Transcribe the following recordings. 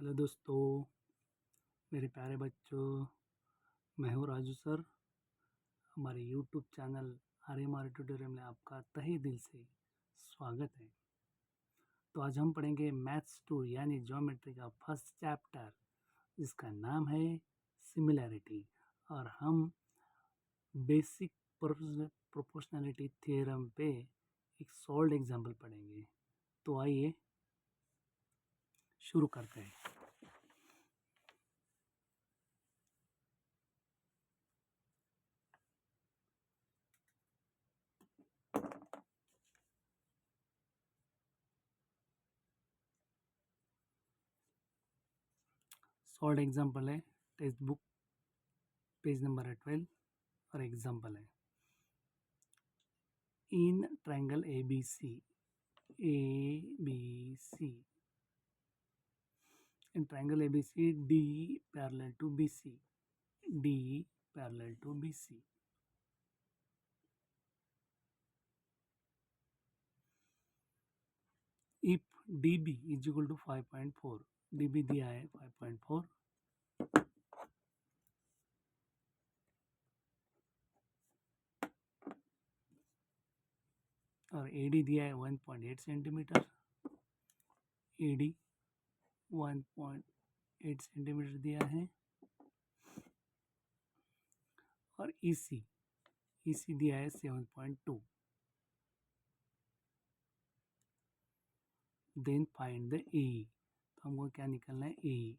Hello दोस्तों, मेरे प्यारे बच्चों। मैं हूँ राजू सर। हमारे यूट्यूब चैनल आर्यमार ट्यूटोरियल में आपका तहे दिल से स्वागत है। तो आज हम पढ़ेंगे मैथ्स 2 यानी ज्योमेट्री का फर्स्ट चैप्टर, जिसका नाम है सिमिलैरिटी। और हम बेसिक प्रोपोर्शनैलिटी थ्योरम पे एक सॉल्व एग्जाम्पल पढ़ेंगे। तो आइए शुरू करते हैं। सॉल्व एग्जाम्पल है टेक्स्ट बुक पेज नंबर है 12 और एग्जाम्पल है in triangle ABC, in triangle ABC, D parallel to BC, D parallel to BC. If DB is equal to 5.4, DB दिया है 5.4, और AD दिया है 1.8 सेंटीमीटर, AD 1.8 सेंटीमीटर दिया है, और EC दिया है 7.2. Then find the AE। तो हमको क्या निकालना है? AE,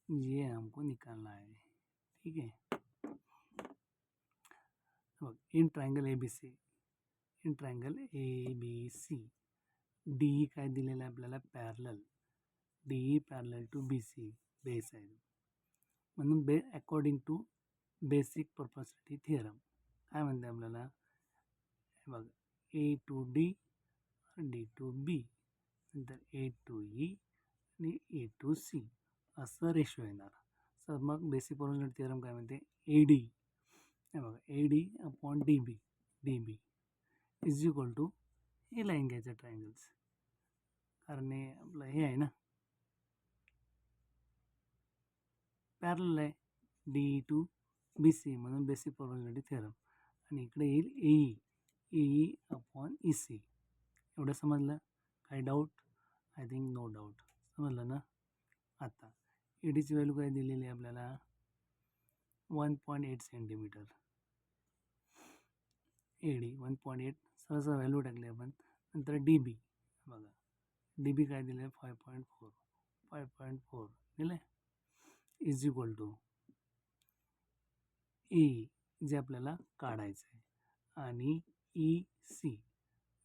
ये हमको निकालना है। ठीक है, in triangle ABC, in triangle ABC DE काय दिलेला आहे आपल्याला? Parallel, DE parallel to BC base आहे, म्हणून according to basic proportionality theorem काय म्हणते आपल्याला? बघ, A to D, D to B, नंतर A टू E आणि A टू C असं रेशो येणार. तर मग बेसिक प्रोपोर्शनॅलिटी थिअरम काय म्हणते? AD, हे बघा, AD upon DB is equal to, हे लाईन घ्यायचं ट्रायंगल्स, कारण हे आपलं हे आहे ना, पॅरलल आहे DE टू BC, म्हणून बेसिक प्रोपोर्शनॅलिटी थिअरम. आणि इकडे येईल AE अपॉन EC. एवढं समजलं? काही doubt? I think no doubt. समजलं ना? आता ADची व्हॅल्यू काय दिलेली आहे आपल्याला? 1.8 सेंटीमीटर. AD 1.8 सहसा व्हॅल्यू टाकली आपण. नंतर DB बघा, DB काय दिलं आहे? 5.4 दिलं आहे, इज इक्वल टू E जे आपल्याला काढायचं आहे, आणि EC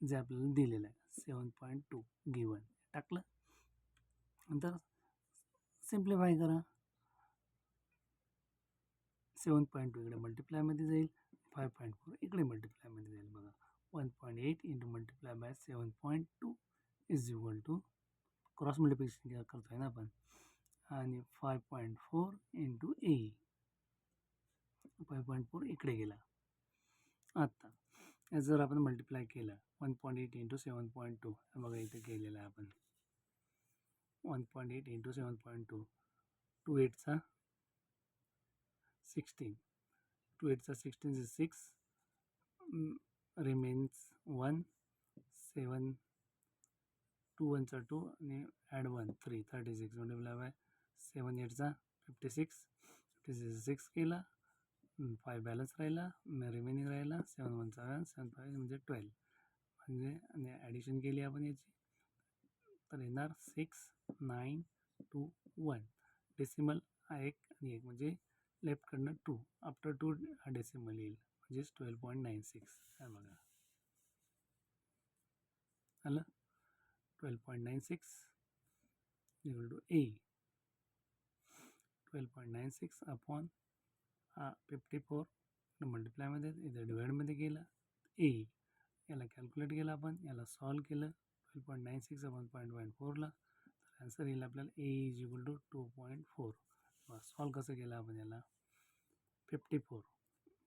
जे आपल्याला दिलेलं आहे 7.2 गिवन, टाकलं. नंतर सिम्प्लिफाय करा. 7.2 इकडे मल्टिप्लायमध्ये जाईल, 5.4 इकडे मल्टिप्लायमध्ये जाईल. बघा, 1.8 into multiply by 7.2 is equal to, cross multiplication करतोय ना आपण, आणि 5.4 इंटू ए, 5.4 इकडे गेला. आता जर आपण मल्टिप्लाय केलं 1.8 इंटू 7.2, बघा इथे केलेलं आहे आपण. 1.8 इंटू 7.2, 2 8चा 16, 2 8चा 16 is 6, रिमेन्स 1, 7, 2 1चा 2 आणि ॲड 1 3, 36 मल्टिप्लाय बाय 7 8चा 56, 56 केला, 5 बॅलन्स राहिला, रिमेनिंग राहिला 7 1 7, 7 5 म्हणजे 12, म्हणजे आणि ॲडिशन केली आपण याची, तर येणार 6 9 2 1. डेसिमल एक आणि एक म्हणजे लेफ्टकडनं 2, आफ्टर 2 हा डेसिमल येईल, म्हणजेच 12.96. काय बघा, आलं? 12.96 इक्वल टू A. 12.96 अपॉन 54 मल्टिप्लायमध्ये, इथे डिवाइडमध्ये गेलं A. याला कॅल्क्युलेट केलं आपण, याला सॉल्व केलं 12.96 अपॉन 0.4ला, तर आन्सर येईल आपल्याला A is equal to 2.4. Solve कसं केलं आपण याला? 54,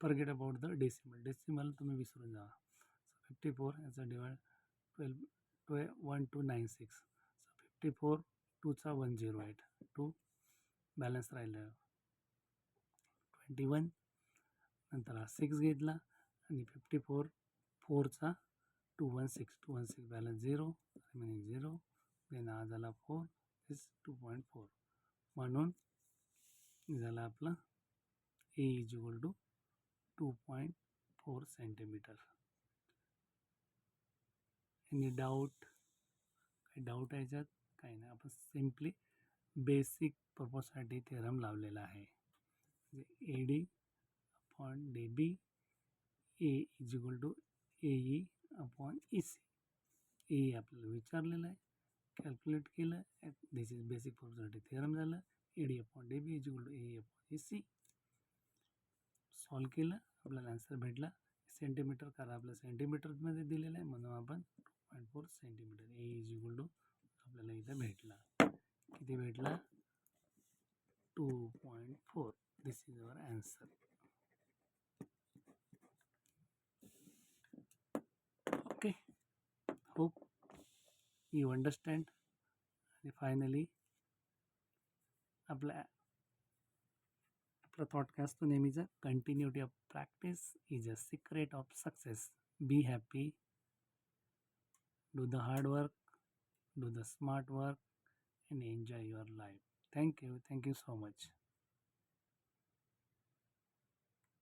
फॉरगेट अबाउट द डेसिमल तुम्ही विसरून जा. 54 याचा डिवाइड 12 1296, 54 2चा 108 2 बॅलन्स राहिलं 21 नंतर हा 6 घेतला आणि 54 4चा 216 बॅलन्स 0 रिमेनिंग 0 देन हा झाला 4 इज 2.4 म्हणून झालं आपलं A is equal to 2.4 centimetre. Any doubt? काही डाऊट आहे याच्यात? काही नाही. आपण सिम्पली बेसिक पर्पजसाठी थेरम लावलेला आहे. A D upon D B A is equal to A E upon E C. ए आपल्याला विचारलेलं आहे, कॅल्क्युलेट केलं, दिस इज बेसिक पर्पजसाठी थेरम झालं. A D upon D B is equal to A upon E C. Solve केलं, आपल्याला answer भेटला सेंटीमीटर, कारण आपल्या सेंटीमीटरमध्ये दिलेलं आहे म्हणून आपण 2.4 centimetre A is equal to आपल्याला इथं भेटला. किती भेटला? 2.4. This is our answer. Okay, hope you understand. आणि फायनली आपला थॉट असतो नेहमीचा, continuity of practice is a secret of success. Be happy, do the hard work, do the smart work, and enjoy your life. Thank you so much.